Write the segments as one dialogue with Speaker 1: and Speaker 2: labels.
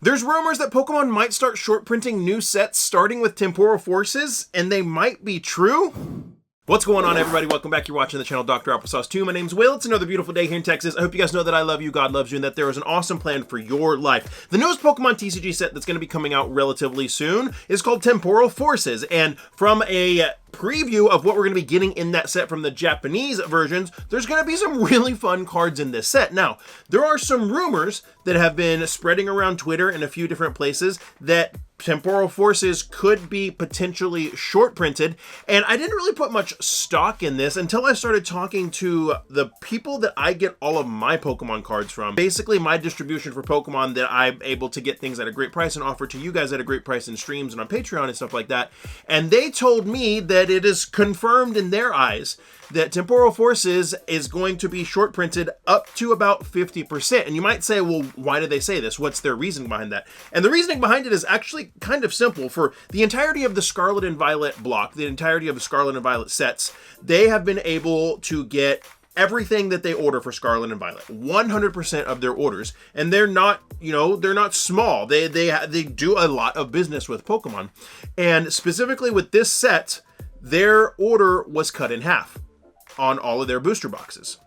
Speaker 1: There's rumors that Pokemon might start short printing new sets starting with Temporal Forces, and they might be true. What's going on, everybody? Welcome back. You're watching the channel Dr. Applesauce 2. My name's Will. It's another beautiful day here in Texas. I hope you guys know that I love you, God loves you, and that there is an awesome plan for your life. The newest Pokemon TCG set that's going to be coming out relatively soon is called Temporal Forces, and from a preview of what we're going to be getting in that set from the Japanese versions, there's going to be some really fun cards in this set. Now, there are some rumors that have been spreading around Twitter and a few different places that Temporal Forces could be potentially short printed, and I didn't really put much stock in this until I started talking to the people that I get all of my Pokemon cards from. Basically, my distribution for Pokemon that I'm able to get things at a great price and offer to you guys at a great price in streams and on Patreon and stuff like that. And they told me that it is confirmed in their eyes that Temporal Forces is going to be short printed up to about 50%. And you might say, well, why did they say this? What's their reasoning behind that? And the reasoning behind it is actually kind of simple. For the entirety of the Scarlet and Violet block, the entirety of the Scarlet and Violet sets, they have been able to get everything that they order for Scarlet and Violet, 100% of their orders, and they're not, they're not small. They do a lot of business with Pokemon, and specifically with this set, their order was cut in half on all of their booster boxes.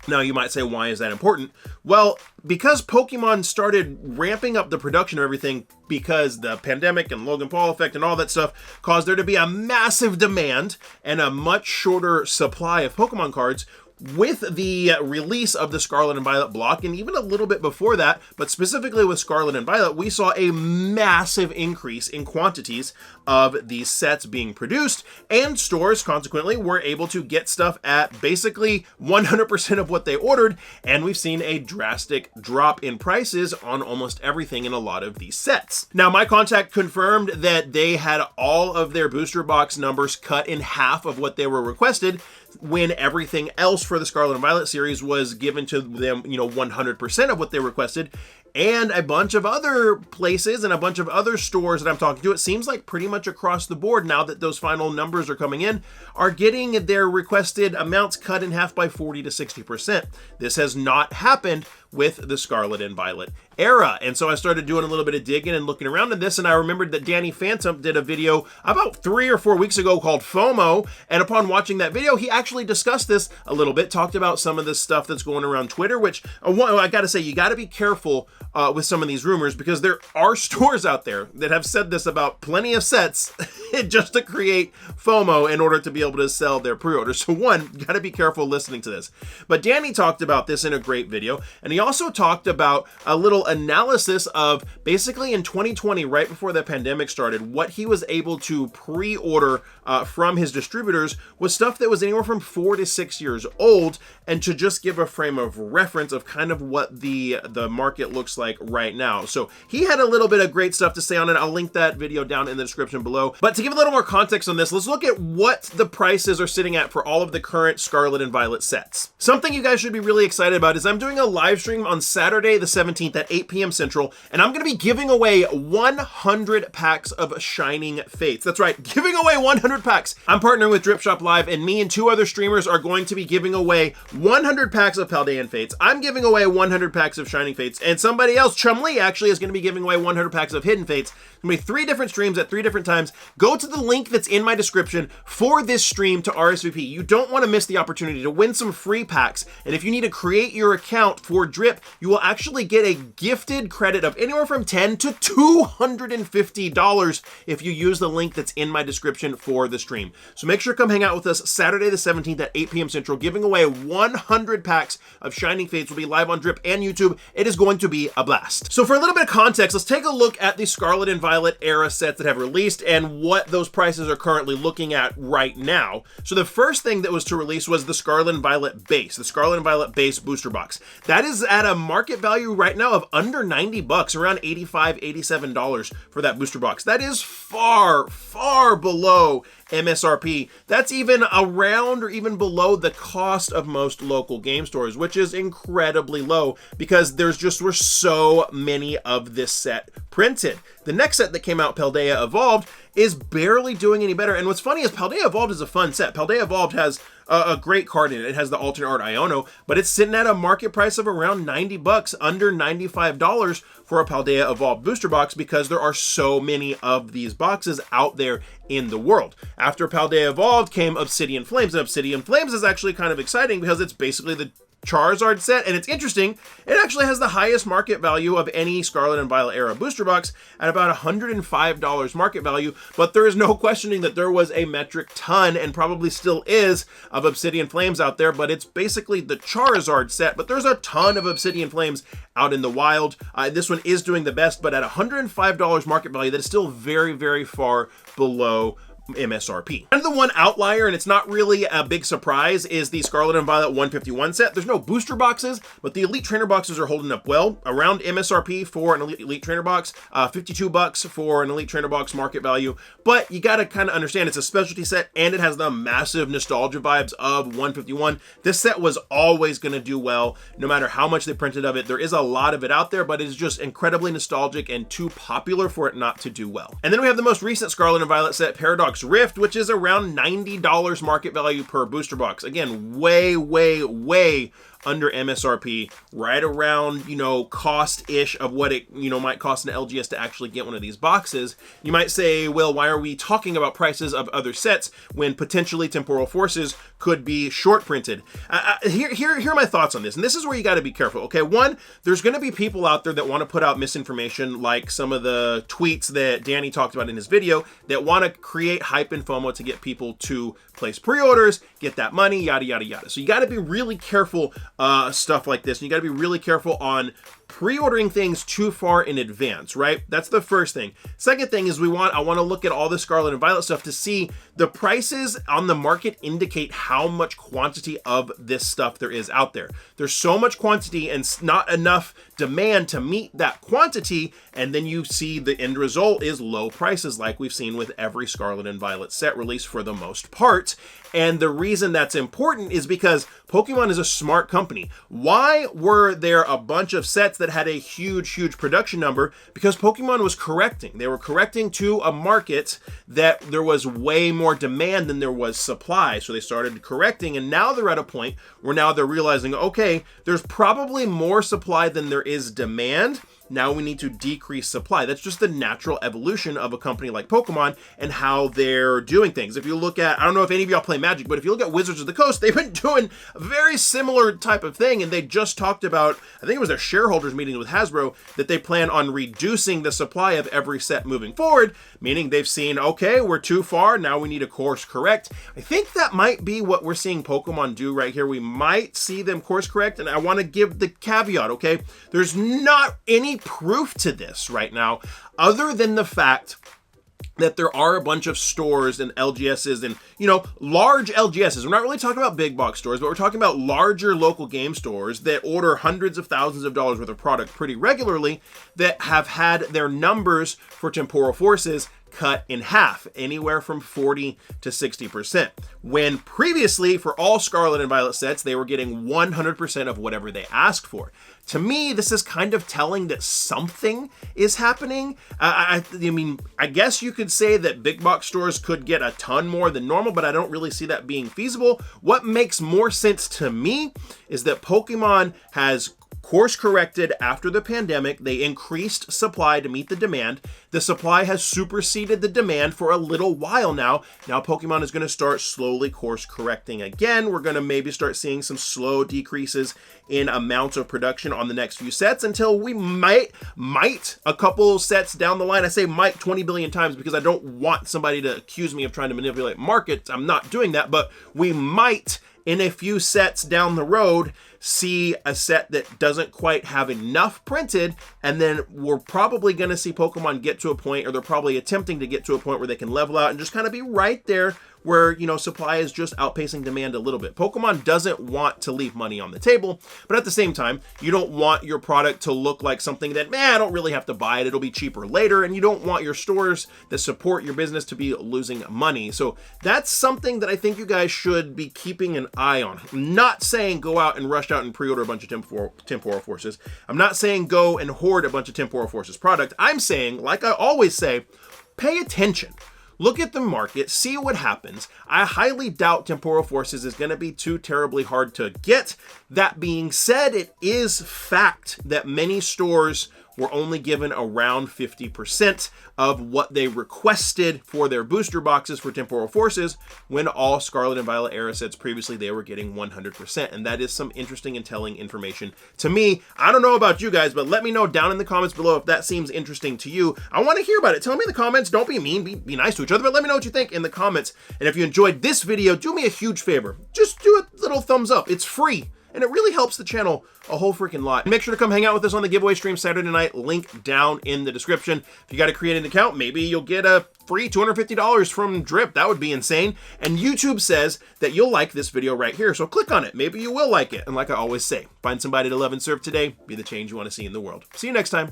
Speaker 1: Now you might say, why is that important? Well, because Pokemon started ramping up the production of everything because the pandemic and Logan Paul effect and all that stuff caused there to be a massive demand and a much shorter supply of Pokemon cards. With the release of the Scarlet and Violet block, and even a little bit before that, but specifically with Scarlet and Violet, we saw a massive increase in quantities of these sets being produced, and stores consequently were able to get stuff at basically 100% of what they ordered, and we've seen a drastic drop in prices on almost everything in a lot of these sets. Now, my contact confirmed that they had all of their booster box numbers cut in half of what they were requested, when everything else for the Scarlet and Violet series was given to them, 100% of what they requested. And a bunch of other places and a bunch of other stores that I'm talking to, it seems like pretty much across the board, now that those final numbers are coming in, are getting their requested amounts cut in half by 40 to 60%. This has not happened with the Scarlet and Violet era. And so I started doing a little bit of digging and looking around at this, and I remembered that Danny Phantom did a video about 3 or 4 weeks ago called FOMO, and upon watching that video, he actually discussed this a little bit, talked about some of the stuff that's going around Twitter, which I gotta say, you gotta be careful with some of these rumors, because there are stores out there that have said this about plenty of sets just to create FOMO in order to be able to sell their pre-orders. So one, you gotta be careful listening to this. But Danny talked about this in a great video, and he also talked about a little analysis of basically in 2020, right before the pandemic started, what he was able to pre-order from his distributors was stuff that was anywhere from 4 to 6 years old, and to just give a frame of reference of kind of what the market looks like right now. So he had a little bit of great stuff to say on it. I'll link that video down in the description below. But to give a little more context on this, let's look at what the prices are sitting at for all of the current Scarlet and Violet sets. Something you guys should be really excited about is I'm doing a live stream on Saturday the 17th at 8 p.m. Central, and I'm going to be giving away 100 packs of Shining Fates. That's right, giving away 100 packs. I'm partnering with Drip Shop Live, and me and 2 other streamers are going to be giving away 100 packs of Paldean Fates. I'm giving away 100 packs of Shining Fates, and somebody else, Chum Lee, actually is going to be giving away 100 packs of Hidden Fates. It's going to be 3 different streams at 3 different times. Go to the link that's in my description for this stream to RSVP. You don't want to miss the opportunity to win some free packs, and if you need to create your account for Drip, you will actually get a gifted credit of anywhere from $10 to $250 if you use the link that's in my description for the stream. So make sure to come hang out with us Saturday the 17th at 8 p.m. Central, giving away 100 packs of Shining Fates. Will be live on Drip and YouTube. It is going to be a blast. So for a little bit of context, let's take a look at the Scarlet and Violet era sets that have released and what those prices are currently looking at right now. So the first thing that was to release was the Scarlet and Violet base, the Scarlet and Violet base booster box. That is at a market value right now of under $90, around $85, $87 for that booster box. That is far, far below MSRP. That's even around or even below the cost of most local game stores, which is incredibly low because were so many of this set printed. The next set that came out, Paldea Evolved, is barely doing any better. And what's funny is Paldea Evolved is a fun set. Paldea Evolved has a great card in it. It has the alternate art Iono, but it's sitting at a market price of around 90 bucks, under $95 for a Paldea Evolved booster box, because there are so many of these boxes out there in the world. After Paldea Evolved came Obsidian Flames, and Obsidian Flames is actually kind of exciting because it's basically the Charizard set, and it's interesting, it actually has the highest market value of any Scarlet and Violet era booster box at about $105 market value, but there is no questioning that there was a metric ton, and probably still is, of Obsidian Flames out there, but it's basically the Charizard set, but there's a ton of Obsidian Flames out in the wild. This one is doing the best, but at $105 market value, that is still very, very far below MSRP. And the one outlier, and it's not really a big surprise, is the Scarlet and Violet 151 set. There's no booster boxes, but the Elite Trainer boxes are holding up well, around MSRP for an Elite Trainer box, 52 bucks for an Elite Trainer box market value. But you got to kind of understand it's a specialty set, and it has the massive nostalgia vibes of 151. This set was always going to do well, no matter how much they printed of it. There is a lot of it out there, but it's just incredibly nostalgic and too popular for it not to do well. And then we have the most recent Scarlet and Violet set, Paradox Rift, which is around $90 market value per booster box. Again, way, way, way under MSRP, right around, cost-ish of what it, might cost an LGS to actually get one of these boxes. You might say, well, why are we talking about prices of other sets when potentially Temporal Forces could be short printed? Here are my thoughts on this, and this is where you got to be careful, okay? One, there's going to be people out there that want to put out misinformation, like some of the tweets that Danny talked about in his video, that want to create hype and FOMO to get people to place pre-orders, get that money, yada, yada, yada. So you got to be really careful stuff like this. And you got to be really careful on pre-ordering things too far in advance, right? That's the first thing. Second thing is I want to look at all the Scarlet and Violet stuff to see the prices on the market indicate how much quantity of this stuff there is out there. There's so much quantity and not enough demand to meet that quantity, and then you see the end result is low prices, like we've seen with every Scarlet and Violet set release for the most part. And the reason that's important is because Pokemon is a smart company. Why were there a bunch of sets that had a huge production number? Because Pokemon was correcting. They were correcting to a market that there was way more demand than there was supply. So they started correcting, and now they're at a point where now they're realizing, okay, there's probably more supply than there is demand. Now we need to decrease supply. That's just the natural evolution of a company like Pokemon and how they're doing things. If you look at, I don't know if any of y'all play Magic, but if you look at Wizards of the Coast, they've been doing a very similar type of thing, and they just talked about, I think it was their shareholders meeting with Hasbro, that they plan on reducing the supply of every set moving forward, meaning they've seen, okay, we're too far, now we need to course correct. I think that might be what we're seeing Pokemon do right here. We might see them course correct, and I want to give the caveat, okay? There's not any proof to this right now, other than the fact that there are a bunch of stores and LGSs and, large LGSs. We're not really talking about big box stores, but we're talking about larger local game stores that order hundreds of thousands of dollars worth of product pretty regularly, that have had their numbers for Temporal Forces cut in half, anywhere from 40 to 60%. When previously, for all Scarlet and Violet sets, they were getting 100% of whatever they asked for. To me, this is kind of telling that something is happening. I mean, I guess you could say that big box stores could get a ton more than normal, but I don't really see that being feasible. What makes more sense to me is that Pokemon has course corrected after the pandemic. They increased supply to meet the demand. The supply has superseded the demand for a little while now. Now Pokemon is going to start slowly course correcting again. We're going to maybe start seeing some slow decreases in amounts of production on the next few sets until we might a couple sets down the line. I say might 20 billion times because I don't want somebody to accuse me of trying to manipulate markets. I'm not doing that, but we might, in a few sets down the road, see a set that doesn't quite have enough printed, and then we're probably going to see Pokemon get to a point, or they're probably attempting to get to a point where they can level out and just kind of be right there where, you know, supply is just outpacing demand a little bit. Pokemon doesn't want to leave money on the table, but at the same time, you don't want your product to look like something that, man, I don't really have to buy it, it'll be cheaper later, and you don't want your stores that support your business to be losing money. So that's something that I think you guys should be keeping an eye on. I'm not saying go out and rush out and pre-order a bunch of Temporal Forces. I'm not saying go and hoard a bunch of Temporal Forces product. I'm saying, like I always say, pay attention. Look at the market, see what happens. I highly doubt Temporal Forces is going to be too terribly hard to get. That being said, it is fact that many stores were only given around 50% of what they requested for their booster boxes for Temporal Forces, when all Scarlet and Violet era sets previously they were getting 100%. And that is some interesting and telling information to me. I don't know about you guys, but let me know down in the comments below if that seems interesting to you. I want to hear about it. Tell me in the comments. Don't be mean, be nice to each other, but let me know what you think in the comments. And if you enjoyed this video, do me a huge favor. Just do a little thumbs up. It's free, and it really helps the channel a whole freaking lot. Make sure to come hang out with us on the giveaway stream Saturday night, link down in the description. If you got to create an account, maybe you'll get a free $250 from Drip. That would be insane. And YouTube says that you'll like this video right here, so click on it. Maybe you will like it. And like I always say, find somebody to love and serve today. Be the change you want to see in the world. See you next time.